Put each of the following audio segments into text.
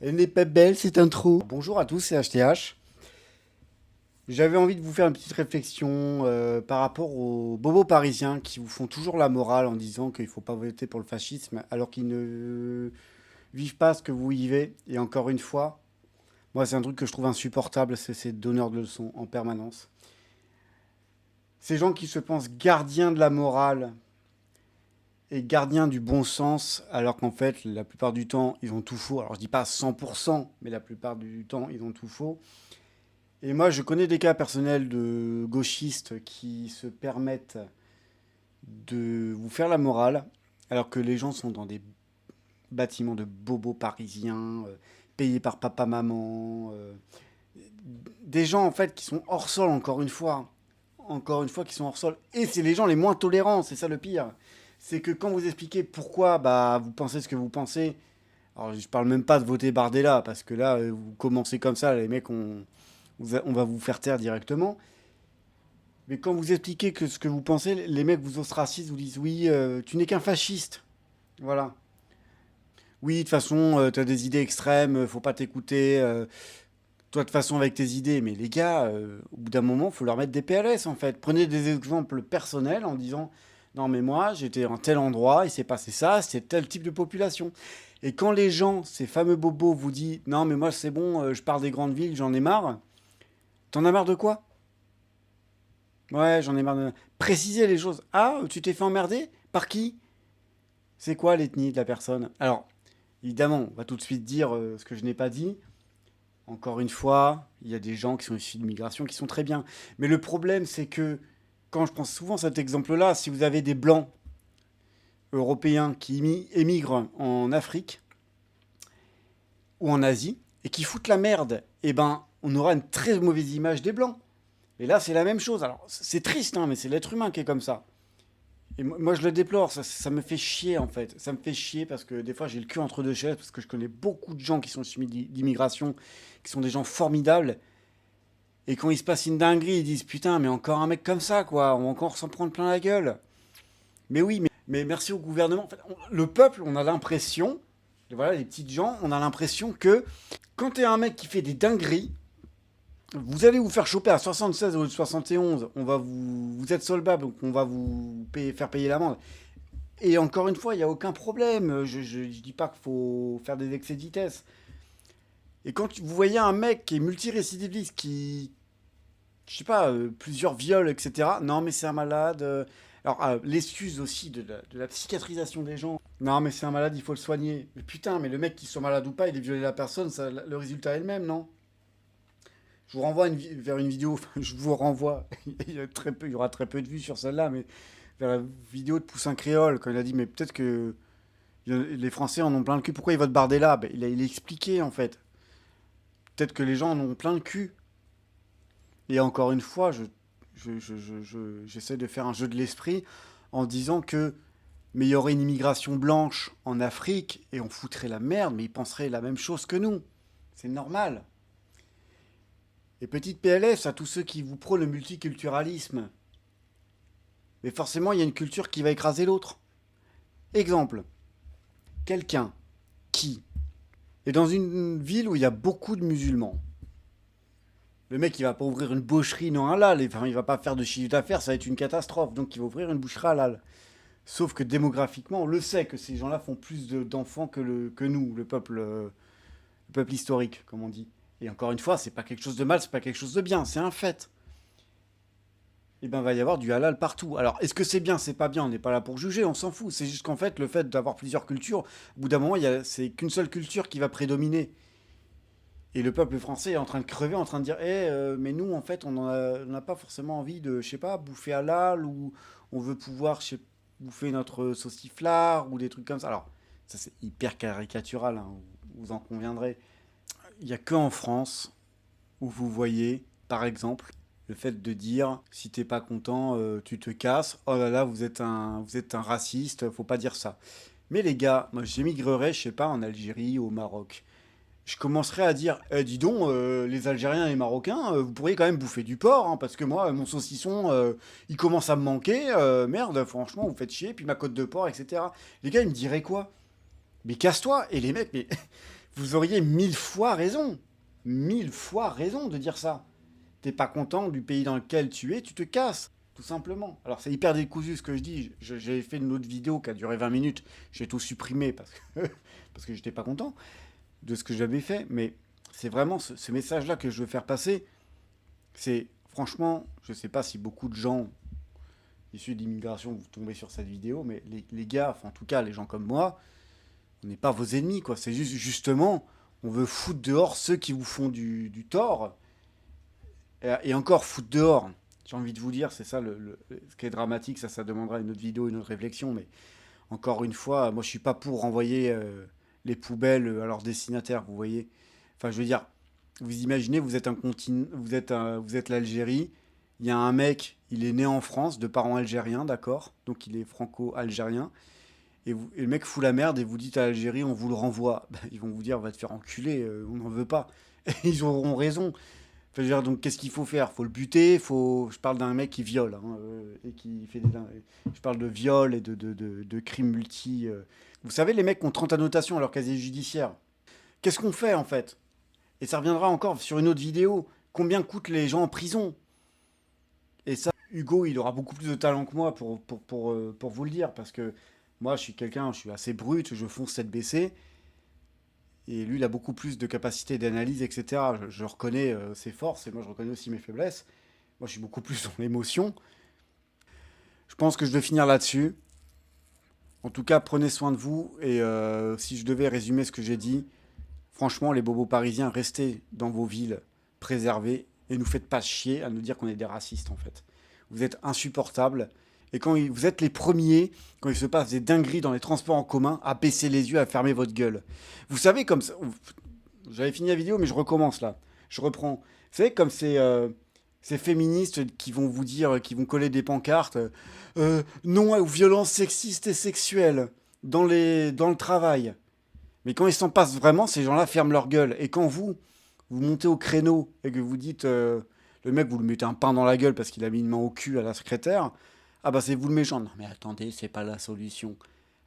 Elle n'est pas belle, cette intro. Bonjour à tous, c'est HTH. J'avais envie de vous faire une petite réflexion par rapport aux bobos parisiens qui vous font toujours la morale en disant qu'il ne faut pas voter pour le fascisme alors qu'ils ne vivent pas ce que vous vivez. Et encore une fois, moi c'est un truc que je trouve insupportable, c'est ces donneurs de leçons en permanence. Ces gens qui se pensent gardiens de la morale et gardiens du bon sens alors qu'en fait la plupart du temps ils ont tout faux. Alors je dis pas 100%, mais la plupart du temps ils ont tout faux. Et moi, je connais des cas personnels de gauchistes qui se permettent de vous faire la morale, alors que les gens sont dans des bâtiments de bobos parisiens, payés par papa-maman. Des gens, en fait, qui sont hors sol, encore une fois. Encore une fois, qui sont hors sol. Et c'est les gens les moins tolérants, c'est ça le pire. C'est que quand vous expliquez pourquoi bah, vous pensez ce que vous pensez, alors je parle même pas de voter Bardella, parce que là, vous commencez comme ça, les mecs, on va vous faire taire directement. Mais quand vous expliquez que ce que vous pensez, les mecs vous ostracisent, vous disent oui, tu n'es qu'un fasciste. Voilà. Oui, de toute façon, tu as des idées extrêmes, faut pas t'écouter. Toi, de toute façon, avec tes idées. Mais les gars, au bout d'un moment, faut leur mettre des PLS en fait. Prenez des exemples personnels en disant non, mais moi, j'étais en tel endroit, il s'est passé ça, c'est tel type de population. Et quand les gens, ces fameux bobos, vous disent non, mais moi, c'est bon, je pars des grandes villes, j'en ai marre. T'en as marre de quoi? Ouais, j'en ai marre de... Préciser les choses. Ah, tu t'es fait emmerder? Par qui? C'est quoi l'ethnie de la personne? Alors, évidemment, on va tout de suite dire ce que je n'ai pas dit. Encore une fois, il y a des gens qui sont issus de l'immigration qui sont très bien. Mais le problème, c'est que, quand je prends souvent cet exemple-là, si vous avez des blancs européens qui émigrent en Afrique ou en Asie et qui foutent la merde, eh ben, on aura une très mauvaise image des blancs. Et là, c'est la même chose. Alors, c'est triste, hein, mais c'est l'être humain qui est comme ça. Et moi, je le déplore, ça me fait chier en fait. Ça me fait chier parce que des fois j'ai le cul entre deux chaises, parce que je connais beaucoup de gens qui sont issus d'immigration, qui sont des gens formidables, et quand il se passe une dinguerie, ils disent putain, mais encore un mec comme ça, quoi, on va encore s'en prendre plein la gueule. Mais oui, mais merci au gouvernement. En fait, le peuple, on a l'impression, voilà, les petites gens, on a l'impression que quand t'es un mec qui fait des dingueries, vous allez vous faire choper à 76 ou 71, vous êtes solvable, donc on va vous faire payer l'amende. Et encore une fois, il n'y a aucun problème. Je dis pas qu'il faut faire des excès de vitesse. Et quand vous voyez un mec qui est multirécidiviste, qui, je sais pas, plusieurs viols, etc. Non, mais c'est un malade. Alors, l'excuse aussi de la psychiatrisation des gens. Non, mais c'est un malade, il faut le soigner. Mais putain, mais le mec qui soit malade ou pas, il est violé la personne, ça, le résultat est le même, non? Je vous renvoie vers une vidéo, je vous renvoie, il y aura très peu de vues sur celle-là, mais vers la vidéo de Poussin Créole, quand il a dit, mais peut-être que les Français en ont plein le cul. Pourquoi ils votent Bardella? Ben, il a expliqué en fait. Peut-être que les gens en ont plein le cul. Et encore une fois, j'essaie de faire un jeu de l'esprit en disant que mais il y aurait une immigration blanche en Afrique et on foutrait la merde, mais ils penseraient la même chose que nous. C'est normal. Et petite PLS à tous ceux qui vous prônent le multiculturalisme. Mais forcément, il y a une culture qui va écraser l'autre. Exemple, quelqu'un qui est dans une ville où il y a beaucoup de musulmans. Le mec, il va pas ouvrir une boucherie non halal, enfin, il va pas faire de chiffre d'affaires, ça va être une catastrophe. Donc, il va ouvrir une boucherie halal. Sauf que démographiquement, on le sait que ces gens-là font plus d'enfants que nous, le peuple historique, comme on dit. Et encore une fois, c'est pas quelque chose de mal, c'est pas quelque chose de bien, c'est un fait. Et ben, il va y avoir du halal partout. Alors, est-ce que c'est bien, c'est pas bien? On n'est pas là pour juger, on s'en fout. C'est juste qu'en fait, le fait d'avoir plusieurs cultures, au bout d'un moment, c'est qu'une seule culture qui va prédominer. Et le peuple français est en train de crever, en train de dire mais nous, en fait, on n'a pas forcément envie de, je sais pas, bouffer halal ou on veut pouvoir, bouffer notre sauciflard ou des trucs comme ça. Alors, ça, c'est hyper caricatural, hein, vous en conviendrez. Il n'y a que en France où vous voyez, par exemple, le fait de dire si t'es pas content, tu te casses. Oh là là, vous êtes un raciste, faut pas dire ça. Mais les gars, moi j'émigrerais, je sais pas, en Algérie, au Maroc. Je commencerai à dire, dis donc, les Algériens et les Marocains, vous pourriez quand même bouffer du porc, hein, parce que moi, mon saucisson, il commence à me manquer. Merde, franchement, vous faites chier. Puis ma côte de porc, etc. Les gars, ils me diraient quoi? Mais casse-toi. Et les mecs, mais vous auriez 1000 fois raison. 1000 fois raison de dire ça. T'es pas content du pays dans lequel tu es, tu te casses. Tout simplement. Alors c'est hyper décousu ce que je dis. J'ai fait une autre vidéo qui a duré 20 minutes. J'ai tout supprimé parce que j'étais pas content de ce que j'avais fait. Mais c'est vraiment ce message-là que je veux faire passer. C'est franchement, je sais pas si beaucoup de gens issus d'immigration vous tombez sur cette vidéo, mais les gars, enfin, en tout cas les gens comme moi, on n'est pas vos ennemis, quoi. C'est juste, justement, on veut foutre dehors ceux qui vous font du tort. Et encore, foutre dehors, j'ai envie de vous dire, c'est ça ce qui est dramatique, ça demandera une autre vidéo, une autre réflexion, mais encore une fois, moi je suis pas pour renvoyer les poubelles à leurs destinataires, vous voyez. Enfin, je veux dire, vous imaginez, vous êtes un continent, vous êtes l'Algérie, il y a un mec, il est né en France, de parents algériens, d'accord, donc il est franco-algérien, et le mec fout la merde et vous dites à l'Algérie, on vous le renvoie. Ben, ils vont vous dire, va te faire enculer, on n'en veut pas. Et ils auront raison. Enfin, je veux dire, donc qu'est-ce qu'il faut faire? Faut le buter, faut... Je parle d'un mec qui viole, hein, et qui fait des... Je parle de viol et de crimes multi... Vous savez, les mecs qui ont 30 annotations à leur casier judiciaire. Qu'est-ce qu'on fait, en fait? Et ça reviendra encore sur une autre vidéo. Combien coûtent les gens en prison? Et ça, Hugo, il aura beaucoup plus de talent que moi pour vous le dire, parce que moi, je suis assez brut, je fonce tête baissée, et lui, il a beaucoup plus de capacité d'analyse, etc. Je reconnais ses forces, et moi, je reconnais aussi mes faiblesses. Moi, je suis beaucoup plus dans l'émotion. Je pense que je vais finir là-dessus. En tout cas, prenez soin de vous, et si je devais résumer ce que j'ai dit, franchement, les bobos parisiens, restez dans vos villes, préservez, et nous faites pas chier à nous dire qu'on est des racistes, en fait. Vous êtes insupportables. Et quand vous êtes les premiers, quand il se passe des dingueries dans les transports en commun, à baisser les yeux, à fermer votre gueule. Vous savez, comme ça. J'avais fini la vidéo, mais je recommence là. Je reprends. Vous savez, comme ces féministes qui vont vous dire, qui vont coller des pancartes non aux violences sexistes et sexuelles dans le travail. Mais quand ils s'en passent vraiment, ces gens-là ferment leur gueule. Et quand vous montez au créneau et que vous dites, le mec, vous lui mettez un pain dans la gueule parce qu'il a mis une main au cul à la secrétaire, ah bah c'est vous le méchant. Non mais attendez, c'est pas la solution.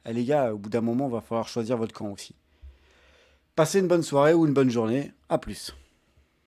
Eh les gars, au bout d'un moment, il va falloir choisir votre camp aussi. Passez une bonne soirée ou une bonne journée. À plus.